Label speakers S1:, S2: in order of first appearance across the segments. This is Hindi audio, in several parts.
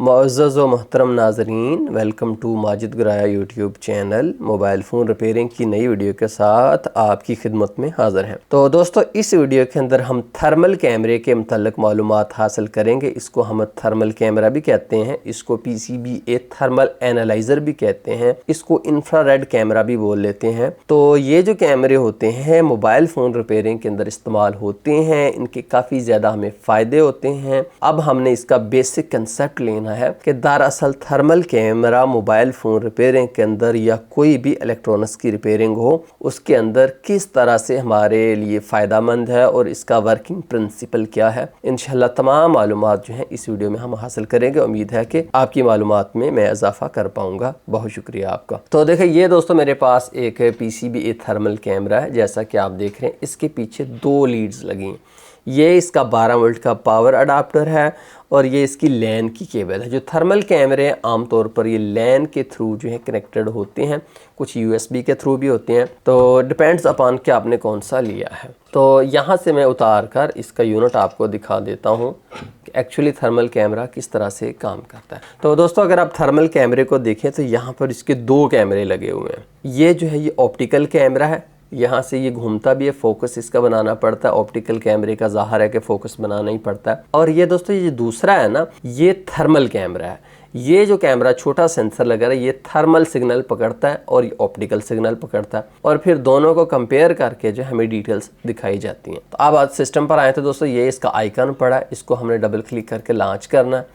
S1: मुअज़्ज़ज़ व मोहतरम नाज़रीन, welcome to Majid Guraya YouTube channel. Mobile phone repairing की नई वीडियो के साथ आपकी खिदमत में हाज़िर हैं। तो दोस्तों, इस वीडियो के अंदर हम थर्मल कैमरे के मुतल्लिक़ मालूमात हासिल करेंगे। इसको हम थर्मल कैमरा भी कहते हैं, इसको PCBA थर्मल एनालाइज़र भी कहते हैं, इसको इंफ्रारेड कैमरा भी बोल लेते हैं। तो ये जो कैमरे होते हैं मोबाइल फ़ोन रिपेयरिंग के अंदर इस्तेमाल होते हैं, इनके काफ़ी ज़्यादा हमें फ़ायदे होते हैं। अब हमने इसका बेसिक कंसेप्ट लेना है कि दरअसल thermal camera mobile phone repairing के अंदर या कोई भी इलेक्ट्रॉनिक्स की रिपेयरिंग हो उसके अंदर किस तरह से हमारे लिए फ़ायदेमंद है और इसका वर्किंग प्रिंसिपल क्या है। इंशाल्लाह तमाम मालूमात जो हैं इस वीडियो में हम हासिल करेंगे। उम्मीद है कि आपकी मालूमात में मैं इजाफ़ा कर पाऊँगा। बहुत शुक्रिया आपका। तो देखिए, ये दोस्तों मेरे पास एक PCBA थर्मल कैमरा है। जैसा कि आप देख रहे हैं, इसके पीछे 2 लीड्स लगी हैं। ये इसका 12 वोल्ट का पावर अडाप्टर है और ये इसकी लैन की केबल है। जो थर्मल कैमरे आमतौर पर ये लैन के थ्रू जो है कनेक्टेड होते हैं, कुछ USB के थ्रू भी होते हैं। तो डिपेंड्स अपॉन कि आपने कौन सा लिया है। तो यहाँ से मैं उतार कर इसका यूनिट आपको दिखा देता हूँ कि एक्चुअली थर्मल कैमरा किस तरह से काम करता है। तो दोस्तों, अगर आप थर्मल कैमरे को देखें तो यहाँ पर इसके 2 कैमरे लगे हुए हैं। ये जो है ये ऑप्टिकल कैमरा है, यहाँ से ये घूमता भी है, फोकस इसका बनाना पड़ता है। ऑप्टिकल कैमरे का ज़ाहिर है कि फोकस बनाना ही पड़ता है। और ये दोस्तों, ये दूसरा है ना, ये थर्मल कैमरा है। ये जो कैमरा छोटा सेंसर लगा रहा है, ये थर्मल सिग्नल पकड़ता है और ये ऑप्टिकल सिग्नल पकड़ता है और फिर दोनों को कंपेयर करके जो हमें डिटेल्स दिखाई जाती हैं। तो अब आज सिस्टम पर आए तो दोस्तों, ये इसका आइकन पड़ा है, इसको हमने डबल क्लिक करके लॉन्च करना है।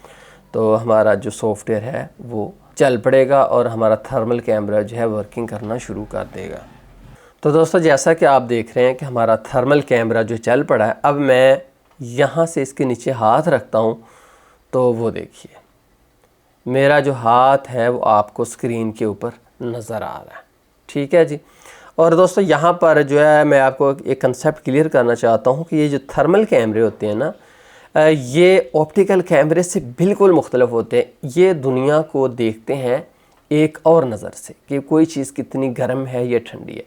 S1: तो हमारा जो सॉफ्टवेयर है वो चल पड़ेगा और हमारा थर्मल कैमरा जो है वर्किंग करना शुरू कर देगा। तो दोस्तों, जैसा कि आप देख रहे हैं कि हमारा थर्मल कैमरा जो चल पड़ा है। अब मैं यहाँ से इसके नीचे हाथ रखता हूँ तो वो देखिए, मेरा जो हाथ है वो आपको स्क्रीन के ऊपर नज़र आ रहा है। ठीक है जी। और दोस्तों, यहाँ पर जो है मैं आपको एक कंसेप्ट क्लियर करना चाहता हूँ कि ये जो थर्मल कैमरे होते हैं ना, ये ऑप्टिकल कैमरे से बिल्कुल मुख्तलिफ होते हैं। ये दुनिया को देखते हैं एक और नज़र से कि कोई चीज़ कितनी गर्म है या ठंडी है,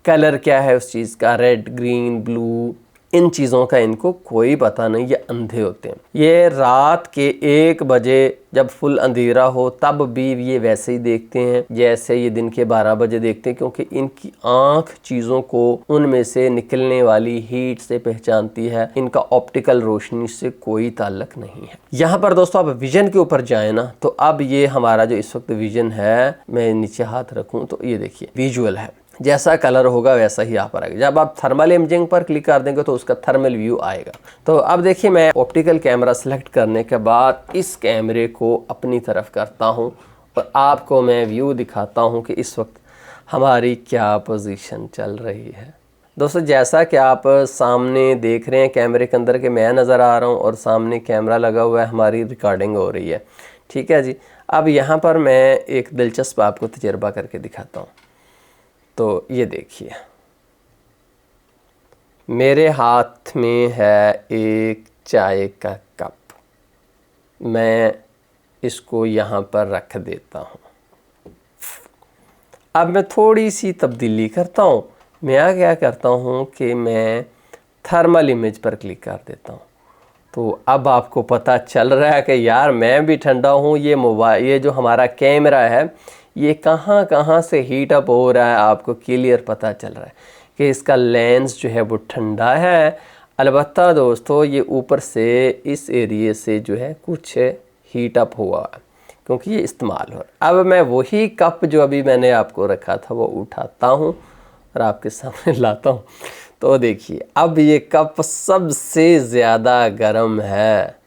S1: कलर क्या है उस चीज़ का, रेड, ग्रीन, ब्लू, इन चीज़ों का इनको कोई पता नहीं। ये अंधे होते हैं। ये रात के 1 बजे जब फुल अंधेरा हो तब भी ये वैसे ही देखते हैं जैसे ये दिन के 12 बजे देखते हैं, क्योंकि इनकी आँख चीज़ों को उनमें से निकलने वाली हीट से पहचानती है। इनका ऑप्टिकल रोशनी से कोई ताल्लुक नहीं है। यहाँ पर दोस्तों आप विजन के ऊपर जाए ना, तो अब ये हमारा जो इस वक्त विजन है, मैं नीचे हाथ रखूँ तो ये देखिए विजुअल है, जैसा कलर होगा वैसा ही यहाँ पर आएगा। जब आप थर्मल इमेजिंग पर क्लिक कर देंगे तो उसका थर्मल व्यू आएगा। तो अब देखिए, मैं ऑप्टिकल कैमरा सेलेक्ट करने के बाद इस कैमरे को अपनी तरफ करता हूँ और आपको मैं व्यू दिखाता हूँ कि इस वक्त हमारी क्या पोजीशन चल रही है। दोस्तों, जैसा कि आप सामने देख रहे हैं कैमरे के अंदर कि मैं नज़र आ रहा हूँ और सामने कैमरा लगा हुआ है, हमारी रिकॉर्डिंग हो रही है। ठीक है जी। अब यहाँ पर मैं एक दिलचस्प आपको तजर्बा करके दिखाता हूँ। तो ये देखिए, मेरे हाथ में है एक चाय का कप। मैं इसको यहाँ पर रख देता हूँ। अब मैं थोड़ी सी तब्दीली करता हूँ। मैं क्या करता हूँ कि मैं थर्मल इमेज पर क्लिक कर देता हूँ। तो अब आपको पता चल रहा है कि यार मैं भी ठंडा हूँ। ये जो हमारा कैमरा है ये कहाँ कहाँ से हीट अप हो रहा है, आपको क्लियर पता चल रहा है कि इसका लेंस जो है वो ठंडा है। अलबत्ता दोस्तों, ये ऊपर से इस एरिए से जो है कुछ हीट अप हुआ है क्योंकि ये इस्तेमाल हो रहा है। अब मैं वही कप जो अभी मैंने आपको रखा था वो उठाता हूँ और आपके सामने लाता हूँ। तो देखिए, अब ये कप सबसे ज़्यादा गर्म है।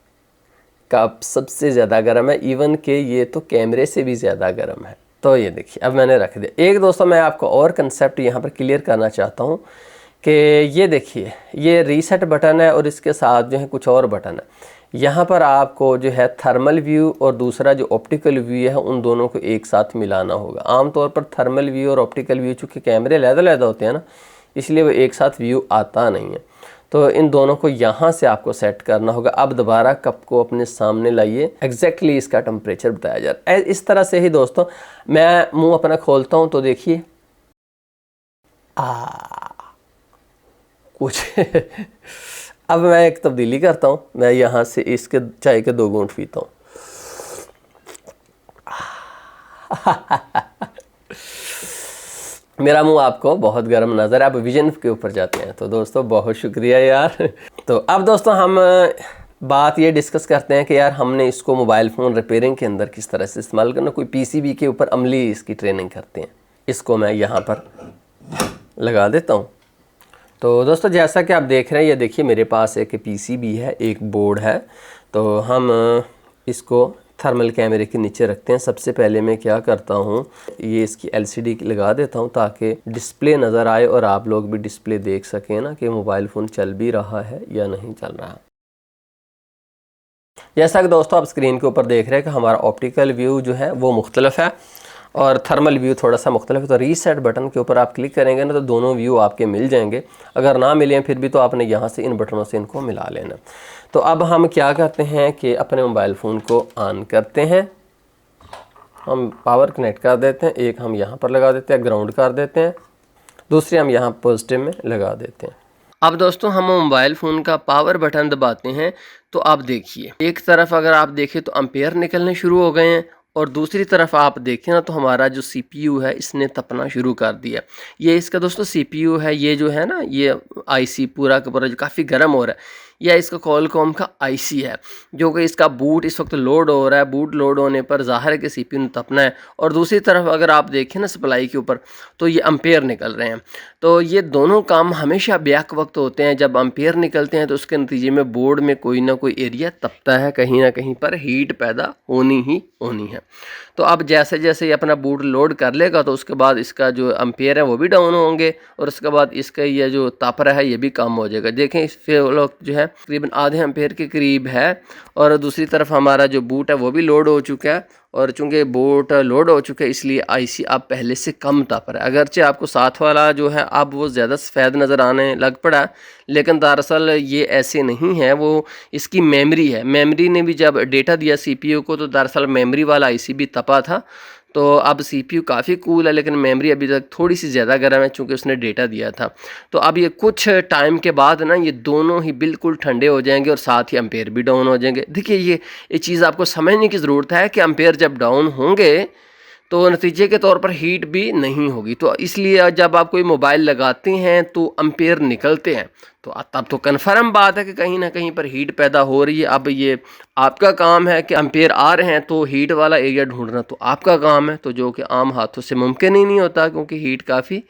S1: कप सबसे ज़्यादा गर्म है, इवन के ये तो कैमरे से भी ज़्यादा गर्म है। तो ये देखिए, अब मैंने रख दिया। एक दोस्तों, मैं आपको और कंसेप्ट यहाँ पर क्लियर करना चाहता हूँ कि ये देखिए, ये रीसेट बटन है और इसके साथ जो है कुछ और बटन है। यहाँ पर आपको जो है थर्मल व्यू और दूसरा जो ऑप्टिकल व्यू है उन दोनों को एक साथ मिलाना होगा। आमतौर पर थर्मल व्यू और ऑप्टिकल व्यू चूँकि कैमरे अलग-अलग होते हैं ना, इसलिए वो एक साथ व्यू आता नहीं है। तो इन दोनों को यहाँ से आपको सेट करना होगा। अब दोबारा कप को अपने सामने लाइए, एग्जैक्टली इसका टेम्परेचर बताया जा रहा है। इस तरह से ही दोस्तों, मैं मुंह अपना खोलता हूँ तो देखिए कुछ अब मैं एक तब्दीली करता हूँ। मैं यहाँ से इसके चाय के 2 घूंट पीता हूँ। मेरा मुंह आपको बहुत गर्म नज़र है। अब विजन के ऊपर जाते हैं। तो दोस्तों बहुत शुक्रिया यार। तो अब दोस्तों हम बात ये डिस्कस करते हैं कि यार हमने इसको मोबाइल फ़ोन रिपेयरिंग के अंदर किस तरह से इस्तेमाल करना। कोई पीसीबी के ऊपर अमली इसकी ट्रेनिंग करते हैं। इसको मैं यहाँ पर लगा देता हूँ। तो दोस्तों जैसा कि आप देख रहे हैं, ये देखिए मेरे पास एक पीसीबी है, एक बोर्ड है। तो हम इसको थर्मल कैमरे के नीचे रखते हैं। सबसे पहले मैं क्या करता हूँ, ये इसकी एलसीडी लगा देता हूँ ताकि डिस्प्ले नज़र आए और आप लोग भी डिस्प्ले देख सकें ना कि मोबाइल फ़ोन चल भी रहा है या नहीं चल रहा। जैसा कि दोस्तों आप स्क्रीन के ऊपर देख रहे हैं कि हमारा ऑप्टिकल व्यू जो है वो मुख्तलिफ है और थर्मल व्यू थोड़ा सा मुख्तलिफ है। तो रीसेट बटन के ऊपर आप क्लिक करेंगे ना तो दोनों व्यू आपके मिल जाएंगे। अगर ना मिलें फिर भी तो आपने यहाँ से इन बटनों से इनको मिला लेना। तो अब हम क्या करते हैं कि अपने मोबाइल फ़ोन को ऑन करते हैं। हम पावर कनेक्ट कर देते हैं। एक हम यहाँ पर लगा देते हैं, ग्राउंड कर देते हैं। दूसरी हम यहाँ पॉजिटिव में लगा देते हैं। अब दोस्तों हम मोबाइल फ़ोन का पावर बटन दबाते हैं तो आप देखिए एक तरफ अगर आप देखें तो एम्पेयर निकलने शुरू हो गए हैं और दूसरी तरफ आप देखें ना तो हमारा जो सीपीयू है इसने तपना शुरू कर दिया। ये इसका दोस्तों सीपीयू है, ये जो है ना ये आईसी पूरा का पूरा जो काफ़ी गर्म हो रहा है। यह इसका कॉलकॉम का आईसी है जो कि इसका बूट इस वक्त लोड हो रहा है। बूट लोड होने पर ज़ाहिर है कि सीपीयू ने तपना है। और दूसरी तरफ अगर आप देखें ना सप्लाई के ऊपर तो ये एम्पेयर निकल रहे हैं। तो ये दोनों काम हमेशा बैक वक्त होते हैं। जब एम्पेयर निकलते हैं तो उसके नतीजे में बोर्ड में कोई ना कोई एरिया तपता है, कहीं ना कहीं पर हीट पैदा होनी ही होनी है। तो अब जैसे जैसे ये अपना बूट लोड कर लेगा तो उसके बाद इसका जो एम्पेयर है वो भी डाउन होंगे और उसके बाद इसका ये जो ताप रहा है ये भी कम हो जाएगा। देखें इस लोग जो है तकरीबन आधे एम्पेयर के करीब है और दूसरी तरफ हमारा जो बूट है वो भी लोड हो चुका है। और चूंकि बूट लोड हो चुका है इसलिए आईसी अब पहले से कम ताप रहा है। अगरचे आपको साथ वाला जो है अब वो ज़्यादा सफ़ेद नज़र आने लग पड़ा है, लेकिन दरअसल ये ऐसे नहीं है, वो इसकी मेमोरी है। मेमोरी ने भी जब डेटा दिया सीपीयू को तो दरअसल मेमोरी वाला आईसी भी तपा था। तो अब सीपीयू काफ़ी कूल है लेकिन मेमोरी अभी तक थोड़ी सी ज़्यादा गर्म है चूँकि उसने डेटा दिया था। तो अब ये कुछ टाइम के बाद ना ये दोनों ही बिल्कुल ठंडे हो जाएंगे और साथ ही एम्पेयर भी डाउन हो जाएंगे। देखिए ये चीज़ आपको समझने की ज़रूरत है कि एम्पेयर जब डाउन होंगे तो नतीजे के तौर पर हीट भी नहीं होगी। तो इसलिए जब आप कोई मोबाइल लगाते हैं तो एम्पेयर निकलते हैं तो तब तो कन्फर्म बात है कि कहीं ना कहीं पर हीट पैदा हो रही है। अब ये आपका काम है कि एम्पेयर आ रहे हैं तो हीट वाला एरिया ढूंढना तो आपका काम है, तो जो कि आम हाथों से मुमकिन ही नहीं होता क्योंकि हीट काफ़ी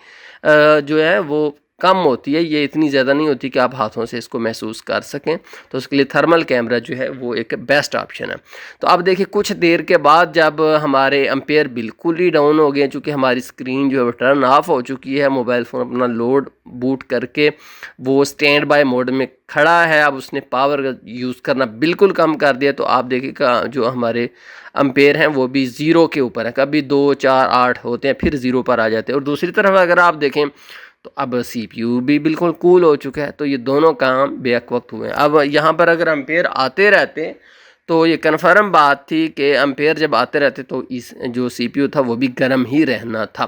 S1: जो है वो कम होती है। ये इतनी ज़्यादा नहीं होती कि आप हाथों से इसको महसूस कर सकें। तो उसके लिए थर्मल कैमरा जो है वो एक बेस्ट ऑप्शन है। तो अब देखिए कुछ देर के बाद जब हमारे एम्पेयर बिल्कुल ही डाउन हो गए, चूँकि हमारी स्क्रीन जो है वो टर्न ऑफ हो चुकी है, मोबाइल फ़ोन अपना लोड बूट करके वो स्टैंड बाय मोड में खड़ा है, अब उसने पावर यूज़ करना बिल्कुल कम कर दिया। तो आप देखिएगा जो हमारे एम्पेयर हैं वो भी ज़ीरो के ऊपर है, कभी 2, 4, 8 होते हैं फिर ज़ीरो पर आ जाते हैं। और दूसरी तरफ अगर आप देखें तो अब सीपीयू भी बिल्कुल कूल हो चुका है। तो ये दोनों काम बेक वक्त हुए हैं। अब यहाँ पर अगर एम्पेयर आते रहते तो ये कन्फर्म बात थी कि एम्पेयर जब आते रहते तो इस जो सीपीयू था वो भी गर्म ही रहना था।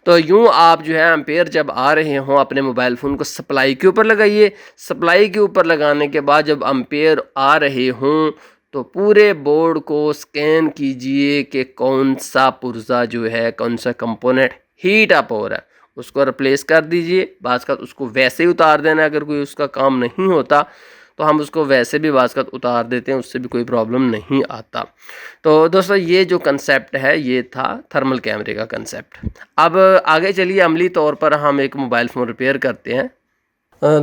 S1: तो यूँ आप जो है एम्पेयर जब आ रहे हों अपने मोबाइल फ़ोन को सप्लाई के ऊपर लगाइए। सप्लाई के ऊपर लगाने के बाद जब एम्पेयर आ रहे हों तो पूरे बोर्ड को स्कैन कीजिए कि कौन सा पुर्जा जो है, कौन सा कंपोनेंट हीट अप हो रहा है, उसको रिप्लेस कर दीजिए। बाज़ का उसको वैसे ही उतार देना, अगर कोई उसका काम नहीं होता तो हम उसको वैसे भी बाज़ का उतार देते हैं, उससे भी कोई प्रॉब्लम नहीं आता। तो दोस्तों ये जो कंसेप्ट है ये था थर्मल कैमरे का कंसेप्ट। अब आगे चलिए अमली तौर पर हम एक मोबाइल फ़ोन रिपेयर करते हैं।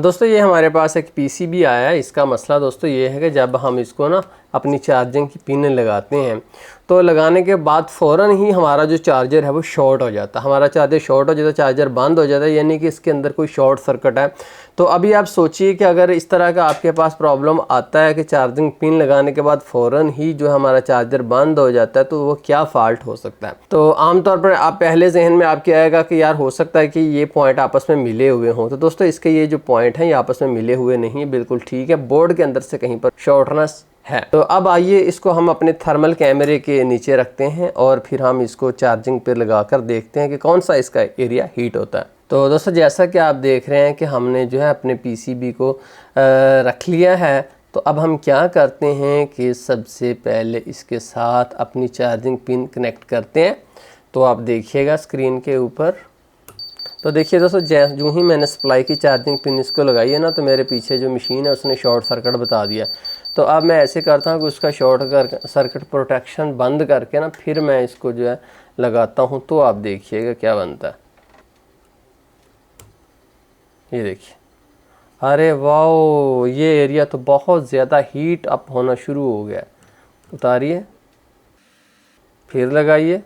S1: दोस्तों ये हमारे पास एक पीसीबी आया है। इसका मसला दोस्तों ये है कि जब हम इसको ना अपनी चार्जिंग की पिन लगाते हैं तो लगाने के बाद फ़ौरन ही हमारा जो चार्जर है वो शॉर्ट हो जाता है। हमारा चार्जर शॉर्ट हो जाता है, चार्जर बंद हो जाता है, यानी कि इसके अंदर कोई शॉर्ट सर्किट है। तो अभी आप सोचिए कि अगर इस तरह का आपके पास प्रॉब्लम आता है कि चार्जिंग पिन लगाने के बाद फ़ौरन ही जो हमारा चार्जर बंद हो जाता है तो वो क्या फ़ाल्ट हो सकता है। तो आमतौर पर आप पहले जहन में आपके आएगा कि यार हो सकता है कि ये पॉइंट आपस में मिले हुए हों। तो दोस्तों इसके ये जो पॉइंट हैं ये आपस में मिले हुए नहीं है, बिल्कुल ठीक है। बोर्ड के अंदर से कहीं पर शॉर्टनेस है। तो अब आइए इसको हम अपने थर्मल कैमरे के नीचे रखते हैं और फिर हम इसको चार्जिंग पे लगाकर देखते हैं कि कौन सा इसका एरिया हीट होता है। तो दोस्तों जैसा कि आप देख रहे हैं कि हमने जो है अपने पीसीबी को रख लिया है। तो अब हम क्या करते हैं कि सबसे पहले इसके साथ अपनी चार्जिंग पिन कनेक्ट करते हैं। तो आप देखिएगा स्क्रीन के ऊपर। तो देखिए दोस्तों, जो ही मैंने सप्लाई की चार्जिंग पिन इसको लगाई है ना, तो मेरे पीछे जो मशीन है उसने शॉर्ट सर्किट बता दिया। तो अब मैं ऐसे करता हूँ कि उसका शॉर्ट सर्किट प्रोटेक्शन बंद करके ना फिर मैं इसको जो है लगाता हूँ। तो आप देखिएगा क्या बनता है। ये देखिए, अरे वाह, ये एरिया तो बहुत ज़्यादा हीट अप होना शुरू हो गया। उतारिए, फिर लगाइए।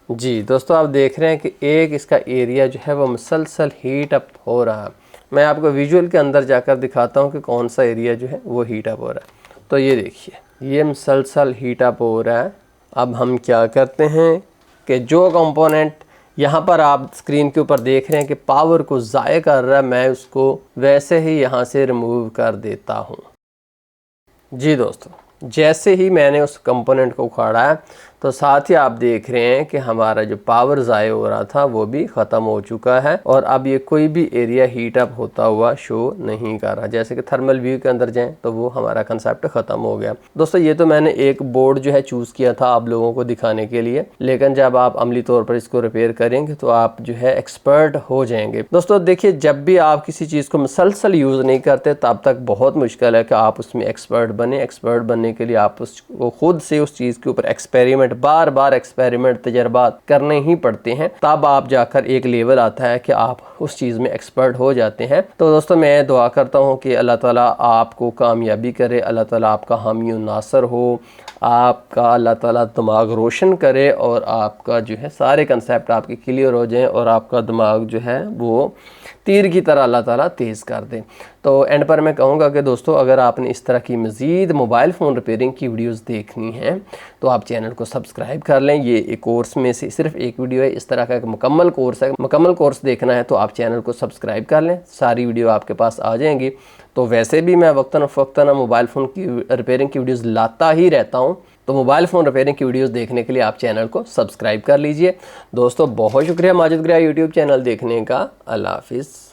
S1: जी दोस्तों, आप देख रहे हैं कि एक इसका एरिया जो है वो मुसलसल हीट अप हो रहा है। मैं आपको विजुअल के अंदर जाकर दिखाता हूँ कि कौन सा एरिया जो है वो हीट अप हो रहा है। तो ये देखिए, ये मुसलसल हीट अप हो रहा है। अब हम क्या करते हैं कि जो कंपोनेंट यहाँ पर आप स्क्रीन के ऊपर देख रहे हैं कि पावर को ज़ाया कर रहा है, मैं उसको वैसे ही यहाँ से रिमूव कर देता हूँ। जी दोस्तों, जैसे ही मैंने उस कंपोनेंट को उखाड़ा है तो साथ ही आप देख रहे हैं कि हमारा जो पावर ज़ाया हो रहा था वो भी ख़त्म हो चुका है और अब ये कोई भी एरिया हीट अप होता हुआ शो नहीं कर रहा। जैसे कि थर्मल व्यू के अंदर जाएं तो वो हमारा कंसेप्ट ख़त्म हो गया। दोस्तों, ये तो मैंने एक बोर्ड जो है चूज़ किया था आप लोगों को दिखाने के लिए, लेकिन जब आप अमली तौर पर इसको रिपेयर करेंगे तो आप जो है एक्सपर्ट हो जाएंगे। दोस्तों देखिए, जब भी आप किसी चीज़ को मुसलसल यूज़ नहीं करते तब तक बहुत मुश्किल है कि आप उसमें एक्सपर्ट बने। एक्सपर्ट बनने के लिए आप उसको खुद से उस चीज़ के ऊपर एक्सपेरिमेंट, बार बार एक्सपेरिमेंट, तजर्बात करने ही पड़ते हैं। तब आप जाकर एक लेवल आता है कि आप उस चीज़ में एक्सपर्ट हो जाते हैं। तो दोस्तों, मैं दुआ करता हूँ कि अल्लाह ताला आपको कामयाबी करे, अल्लाह ताला आपका हामी और नासर हो, आपका अल्लाह ताला दिमाग रोशन करे और आपका जो है सारे कंसेप्ट आपके क्लियर हो जाएं और आपका दिमाग जो है वो तीर की तरह अल्लाह ताला तेज़ कर दे। तो एंड पर मैं कहूँगा कि दोस्तों, अगर आपने इस तरह की मज़ीद मोबाइल फ़ोन रिपेयरिंग की वीडियोस देखनी हैं तो आप चैनल को सब्सक्राइब कर लें। ये एक कोर्स में से सिर्फ एक वीडियो है, इस तरह का एक मुकम्मल कोर्स है। मुकम्मल कोर्स देखना है तो आप चैनल को सब्सक्राइब कर लें, सारी वीडियो आपके पास आ जाएंगी। तो वैसे भी मैं वक्तन फ़वक्तन मोबाइल फ़ोन की रिपेयरिंग की वीडियोज़ लाता ही रहता हूँ, तो मोबाइल फ़ोन रिपेयरिंग की वीडियोस देखने के लिए आप चैनल को सब्सक्राइब कर लीजिए। दोस्तों बहुत शुक्रिया माजिद ग्राया यूट्यूब चैनल देखने का। अल्लाह हाफिज़।